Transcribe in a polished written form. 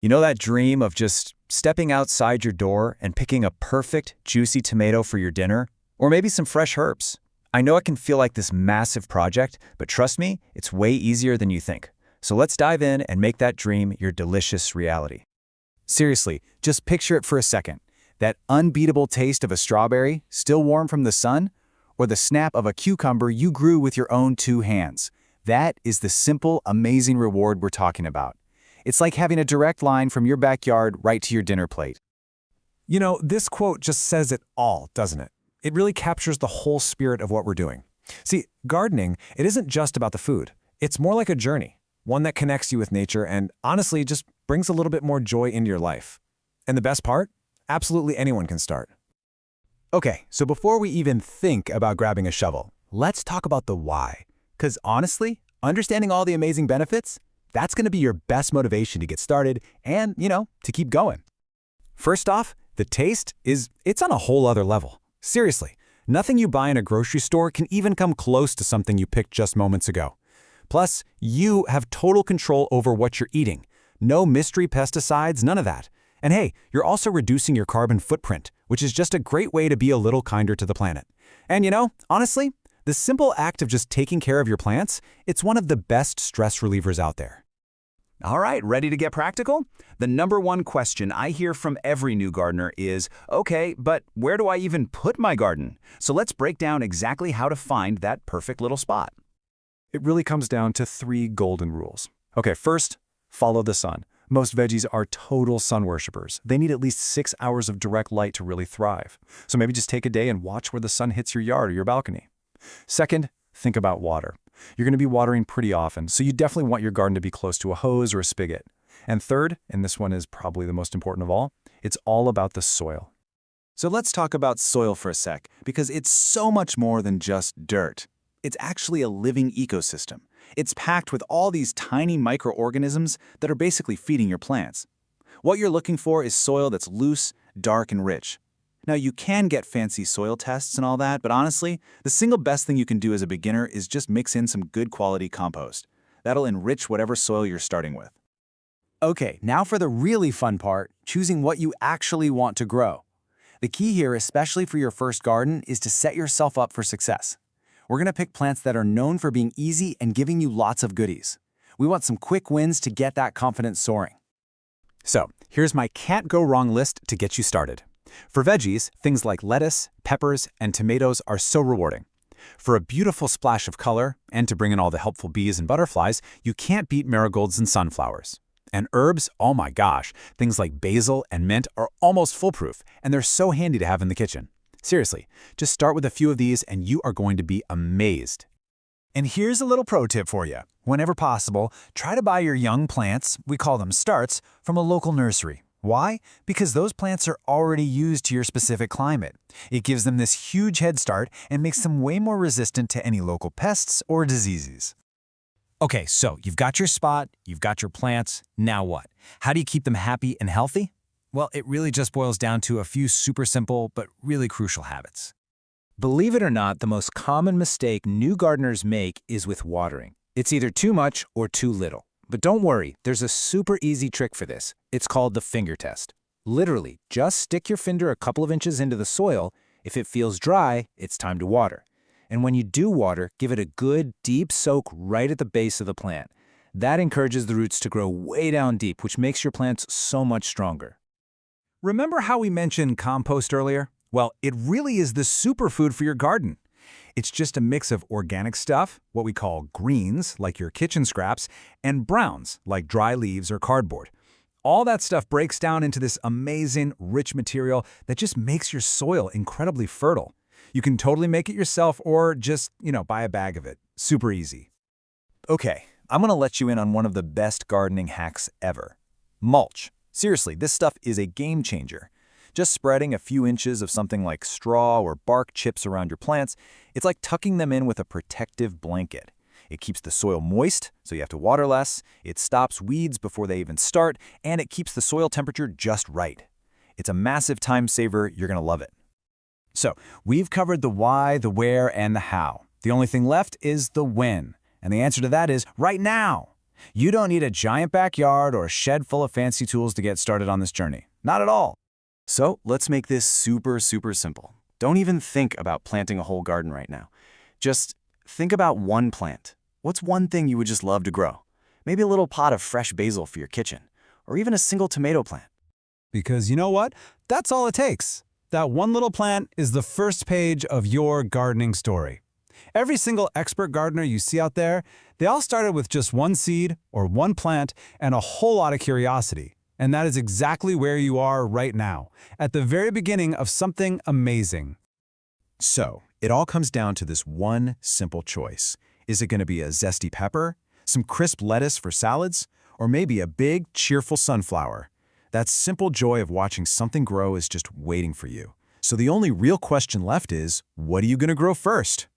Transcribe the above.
You know that dream of just stepping outside your door and picking a perfect, juicy tomato for your dinner? Or maybe some fresh herbs? I know it can feel like this massive project, but trust me, it's way easier than you think. So let's dive in and make that dream your delicious reality. Seriously, just picture it for a second. That unbeatable taste of a strawberry, still warm from the sun, or the snap of a cucumber you grew with your own two hands. That is the simple, amazing reward we're talking about. It's like having a direct line from your backyard right to your dinner plate. You know, this quote just says it all, doesn't it? It really captures the whole spirit of what we're doing. See, gardening, it isn't just about the food. It's more like a journey, one that connects you with nature and honestly just brings a little bit more joy into your life. And the best part? Absolutely anyone can start. Okay, so before we even think about grabbing a shovel, let's talk about the why. Because honestly, understanding all the amazing benefits, that's going to be your best motivation to get started and, to keep going. First off, the taste it's on a whole other level. Seriously, nothing you buy in a grocery store can even come close to something you picked just moments ago. Plus, you have total control over what you're eating. No mystery pesticides, none of that. And hey, you're also reducing your carbon footprint, which is just a great way to be a little kinder to the planet. And honestly, the simple act of just taking care of your plants, it's one of the best stress relievers out there. All right, ready to get practical? The number one question I hear from every new gardener is, okay, but where do I even put my garden? So let's break down exactly how to find that perfect little spot. It really comes down to 3 golden rules. Okay, first, follow the sun. Most veggies are total sun worshipers. They need at least 6 hours of direct light to really thrive. So maybe just take a day and watch where the sun hits your yard or your balcony. Second, think about water. You're going to be watering pretty often, so you definitely want your garden to be close to a hose or a spigot. And third, and this one is probably the most important of all, it's all about the soil. So let's talk about soil for a sec, because it's so much more than just dirt. It's actually a living ecosystem. It's packed with all these tiny microorganisms that are basically feeding your plants. What you're looking for is soil that's loose, dark, and rich. Now, you can get fancy soil tests and all that, but honestly, the single best thing you can do as a beginner is just mix in some good quality compost. That'll enrich whatever soil you're starting with. Okay, now for the really fun part, choosing what you actually want to grow. The key here, especially for your first garden, is to set yourself up for success. We're going to pick plants that are known for being easy and giving you lots of goodies. We want some quick wins to get that confidence soaring. So, here's my can't go wrong list to get you started. For veggies, things like lettuce, peppers, and tomatoes are so rewarding. For a beautiful splash of color, and to bring in all the helpful bees and butterflies, you can't beat marigolds and sunflowers. And herbs, oh my gosh, things like basil and mint are almost foolproof, and they're so handy to have in the kitchen. Seriously, just start with a few of these and you are going to be amazed. And here's a little pro tip for you. Whenever possible, try to buy your young plants, we call them starts, from a local nursery. Why? Because those plants are already used to your specific climate. It gives them this huge head start and makes them way more resistant to any local pests or diseases. Okay, so you've got your spot, you've got your plants, now what? How do you keep them happy and healthy? Well, it really just boils down to a few super simple but really crucial habits. Believe it or not, the most common mistake new gardeners make is with watering. It's either too much or too little. But don't worry, there's a super easy trick for this. It's called the finger test. Literally, just stick your finger a couple of inches into the soil. If it feels dry, it's time to water. And when you do water, give it a good, deep soak right at the base of the plant. That encourages the roots to grow way down deep, which makes your plants so much stronger. Remember how we mentioned compost earlier? Well, it really is the superfood for your garden. It's just a mix of organic stuff, what we call greens, like your kitchen scraps, and browns, like dry leaves or cardboard. All that stuff breaks down into this amazing, rich material that just makes your soil incredibly fertile. You can totally make it yourself or just, buy a bag of it. Super easy. Okay, I'm going to let you in on one of the best gardening hacks ever. Mulch. Seriously, this stuff is a game changer. Just spreading a few inches of something like straw or bark chips around your plants, it's like tucking them in with a protective blanket. It keeps the soil moist, so you have to water less, it stops weeds before they even start, and it keeps the soil temperature just right. It's a massive time saver, you're going to love it. So, we've covered the why, the where, and the how. The only thing left is the when. And the answer to that is right now. You don't need a giant backyard or a shed full of fancy tools to get started on this journey. Not at all. So let's make this super simple. Don't even think about planting a whole garden right now. Just think about one plant. What's one thing you would just love to grow? Maybe a little pot of fresh basil for your kitchen, or even a single tomato plant. Because you know what? That's all it takes. That one little plant is the first page of your gardening story. Every single expert gardener you see out there, they all started with just one seed or one plant and a whole lot of curiosity. And that is exactly where you are right now, at the very beginning of something amazing. So, it all comes down to this one simple choice. Is it going to be a zesty pepper, some crisp lettuce for salads, or maybe a big, cheerful sunflower? That simple joy of watching something grow is just waiting for you. So the only real question left is, what are you going to grow first?